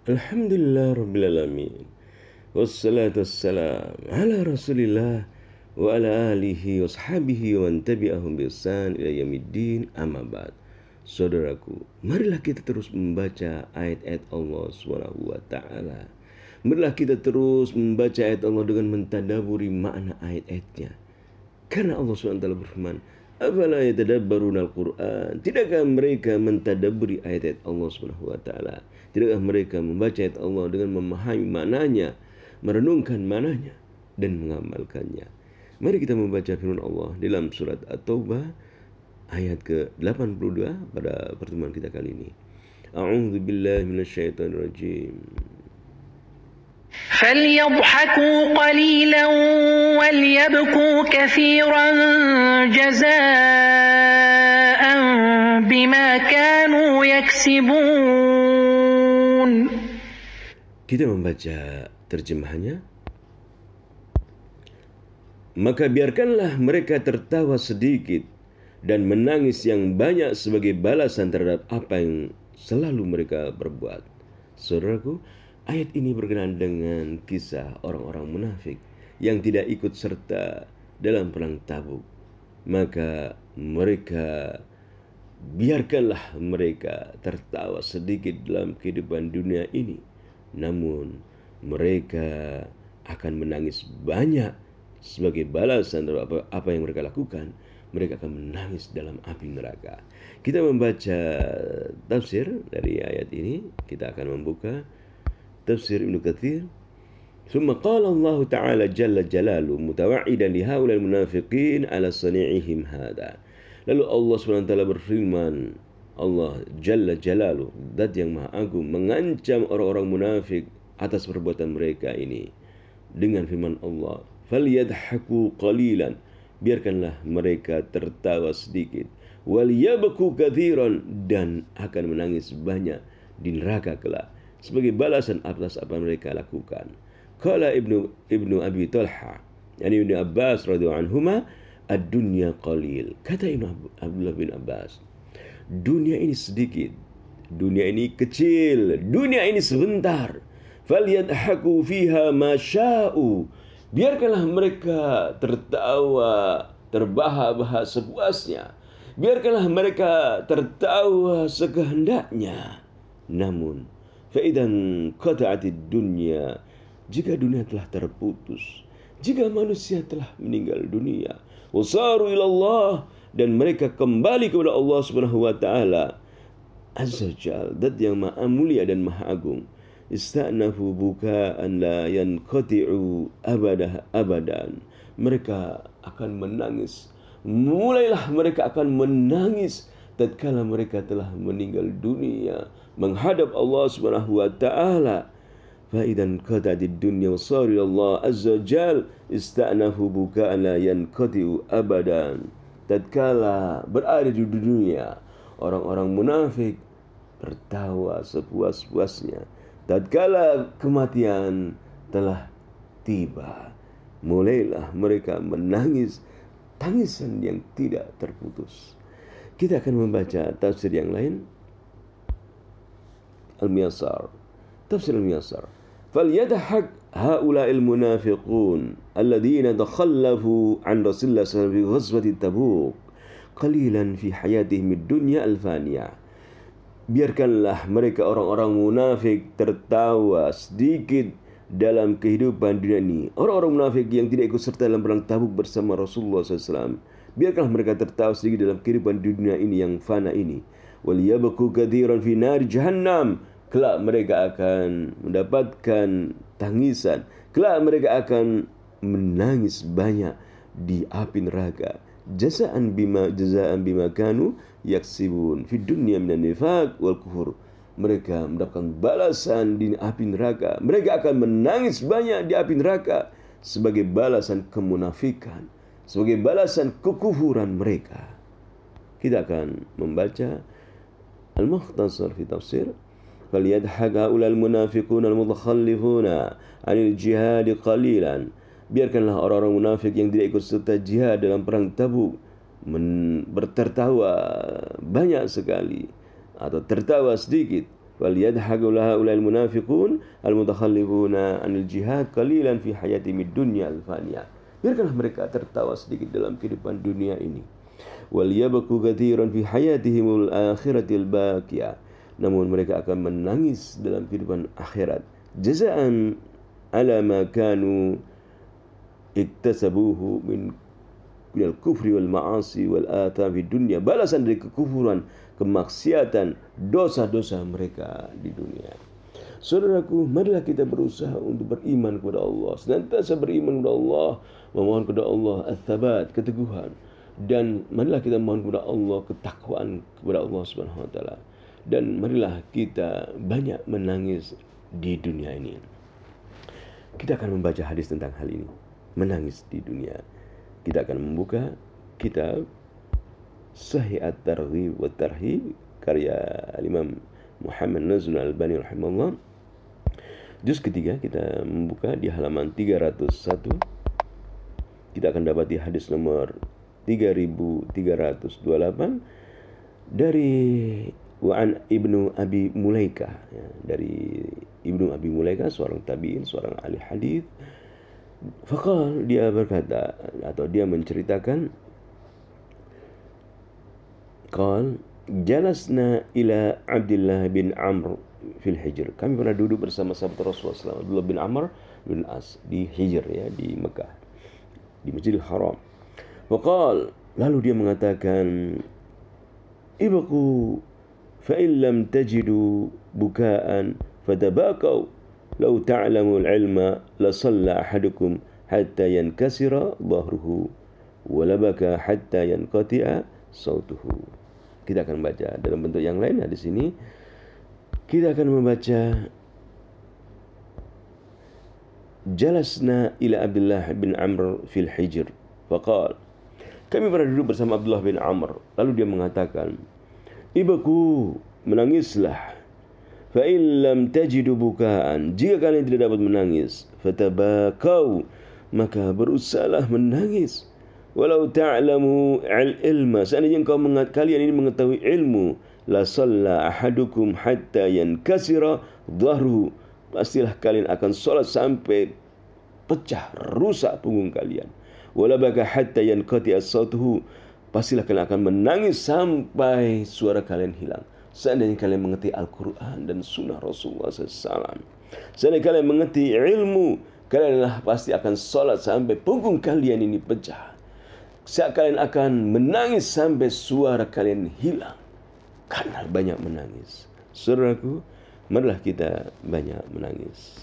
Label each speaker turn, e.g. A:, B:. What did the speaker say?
A: Alhamdulillah Rabbil Alamin. Wassalatu wassalam ala Rasulillah wa ala alihi wa sahbihi wa man tabi'ahum bi ihsan ila yaumiddin, amma ba'd. Saudaraku, marilah kita terus membaca ayat-ayat Allah Subhanahu wa taala. Marilah kita terus membaca ayat Allah dengan mentadaburi makna ayat-ayatnya. Karena Allah SWT berfirman, "Afala yatadabbaruna al-Qur'an?" Tidakkah mereka mentadabburi ayat-ayat Allah Subhanahu wa taala? Tidakkah mereka membaca ayat Allah dengan memahami maknanya, merenungkan maknanya dan mengamalkannya? Mari kita membaca firman Allah dalam surat At-Taubah ayat ke-82 pada pertemuan kita kali ini. A'udzu billahi minasyaitonir rajim.
B: فليضحكوا قليلا وليبكوا كثيرا جزاء بما كانوا يكسبون.
A: Kita membaca terjemahannya. Maka biarkanlah mereka tertawa sedikit dan menangis yang banyak sebagai balasan terhadap apa yang selalu mereka perbuat. Saudaraku, ayat ini berkenaan dengan kisah orang-orang munafik yang tidak ikut serta dalam perang Tabuk. Maka biarkanlah mereka tertawa sedikit dalam kehidupan dunia ini. Namun mereka akan menangis banyak sebagai balasan terhadap apa yang mereka lakukan. Mereka akan menangis dalam api neraka. Kita membaca tafsir dari ayat ini. Kita akan membuka tafsir Ibnu Katsir. ثم قال الله تعالى جل جلاله متوعدا لهؤلاء المنافقين على صنيعهم هذا. Lalu Allah SWT berfirman, Allah Jalla Jalaluh, Zat yang Maha Agung, mengancam orang-orang munafik atas perbuatan mereka ini dengan firman Allah, فَلْيَضْحَكُوا قَلِيلًا, biarkanlah mereka tertawa sedikit, وَلْيَبْكُوا كَثِيرًا, dan akan menangis banyak di neraka kelak sebagai balasan atas apa mereka lakukan. Qala Ibnu Abi Talha, yani Ibnu Abbas radhiyallahu anhuma, ad-dunya qalil. Kata Ibnu Abdullah bin Abbas, dunia ini sedikit, dunia ini kecil, dunia ini sebentar. Falyadhaku fiha ma sya'u, biarkanlah mereka tertawa terbahak-bahak sepuasnya, biarkanlah mereka tertawa sekehendaknya. Namun fa'idan qata'atid dunya, jika dunia telah terputus, jika manusia telah meninggal dunia, wasaru ilallah, dan mereka kembali kepada Allah Subhanahu wa taala azza jal, Zat yang Maha Mulia dan Maha Agung, istanafu bukaan la yanqati'u abadan, mereka akan menangis, mulailah mereka akan menangis tatkala mereka telah meninggal dunia menghadap Allah Subhanahu wa taala. Fa'idan qata'atid dunya wasari Allah azza jal, istanafu bukaan la yanqati'u abadan. Tatkala berada di dunia, orang-orang munafik tertawa sepuas-puasnya. Tatkala kematian telah tiba, mulailah mereka menangis tangisan yang tidak terputus. Kita akan membaca tafsir yang lain. Al-Miyasar, tafsir Al-Miyasar. فَلْيَضْحَكْ هَؤُلَاءِ الْمُنَافِقُونَ الَّذِينَ تَخَلَّفُوا عَنْ رَسُولِ اللَّهِ صَلَّى اللَّهُ عَلَيْهِ وسلم في غزوة تبوك قَلِيلًا في حياتهم الدنيا الفانية. Biarkanlah mereka orang-orang munafik tertawa sedikit dalam kehidupan dunia ini. Orang-orang munafik yang tidak ikut serta dalam perang Tabuk bersama Rasulullah SAW, biarkanlah mereka tertawa sedikit dalam kehidupan dunia ini yang fana ini. وَلْيَبْكُوا كَثِيرًا فِي نَارِ جَهَنَّمَ, kelak mereka akan mendapatkan tangisan, kelak mereka akan menangis banyak di api neraka. Jazaan bima kanu yaksibun fi dunya minan nifaq wal kufur. Mereka mendapatkan balasan di api neraka. Mereka akan menangis banyak di api neraka sebagai balasan kemunafikan, sebagai balasan kekufuran mereka. Kita akan membaca Al-Mukhtasar fi Tafsir. فَلْيَضْحَكْ هَؤُلَاءِ الْمُنَافِقُونَ الْمُتَخَلِّفُونَ عَنِ الْجِهَادِ قَلِيلًا. Biarkanlah orang-orang munafik yang tidak ikut serta jihad dalam perang Tabuk bertertawa banyak sekali atau tertawa sedikit. Waliyadhaku haula'il munafiqun al-mutakhallifuna 'anil jihad qalilan fi hayatihim dunya al-faniyah. Biarkanlah mereka tertawa sedikit dalam kehidupan dunia ini. Waliyabku katsiran fi hayatihimul akhiratil baqiyah. Namun mereka akan menangis dalam kehidupan akhirat. Jazaan ala ma kanu iktasabuhu min al-kufri wal ma'asi wal atham fi dunya. Balasan dari kekufuran, kemaksiatan, dosa-dosa mereka di dunia. Saudaraku, marilah kita berusaha untuk beriman kepada Allah. Senantiasa beriman kepada Allah, memohon kepada Allah ats-tsabat, keteguhan. Dan marilah kita mohon kepada Allah ketakwaan kepada Allah Subhanahu wa taala. Dan marilah kita banyak menangis di dunia ini. Kita akan membaca hadis tentang hal ini, menangis di dunia. Kita akan membuka kitab Sahih At-Targhib wa Tarhib karya Imam Muhammad Nasrul Albani rahimahullah. Juz ketiga, kita membuka di halaman 301. Kita akan dapati hadis nomor 3328 dari Wa'an Ibnu Abi Mulaikah, ya, dari Ibnu Abi Mulaikah, seorang tabi'in, seorang ahli hadis. Faqal, dia berkata atau dia menceritakan, qal jalasna ila Abdullah bin Amr fil Hijr. Kami pernah duduk bersama sahabat Rasulullah SAW, Abdullah bin Amr bin As di Hijr, ya, di Mekah, di Masjidil Haram. Faqal, lalu dia mengatakan, ibaqu fa in lam tajidu bukaan fatabaqau law ta'lamu al-ilma la shalla ahadukum hatta yankasira dhahruhu wa labaka hatta yanqati'a sautuhu. Kita akan baca dalam bentuk yang lain. Di sini kita akan membaca jalasna ila Abdullah bin Amr fil Hijr faqal, kami pernah duduk bersama Abdullah bin Amr, lalu dia mengatakan, ibaku, menangislah, fa in lam tajidu bukaan, jika kalian tidak dapat menangis, fatabakau, maka berusahalah menangis. Walau ta'lamu al-ilma, seandainya kalian ini mengetahui ilmu, la shalla ahadukum hatta yankasira dhahruhu, pastilah kalian akan salat sampai pecah, rusak punggung kalian. Wala baka hatta yanqati'a sautuhu, pastilah kalian akan menangis sampai suara kalian hilang. Seandainya kalian mengerti Al-Quran dan Sunnah Rasulullah SAW, seandainya kalian mengerti ilmu, kalianlah pasti akan salat sampai punggung kalian ini pecah. Kalian akan menangis sampai suara kalian hilang karena banyak menangis. Saudaraku, marilah kita banyak menangis.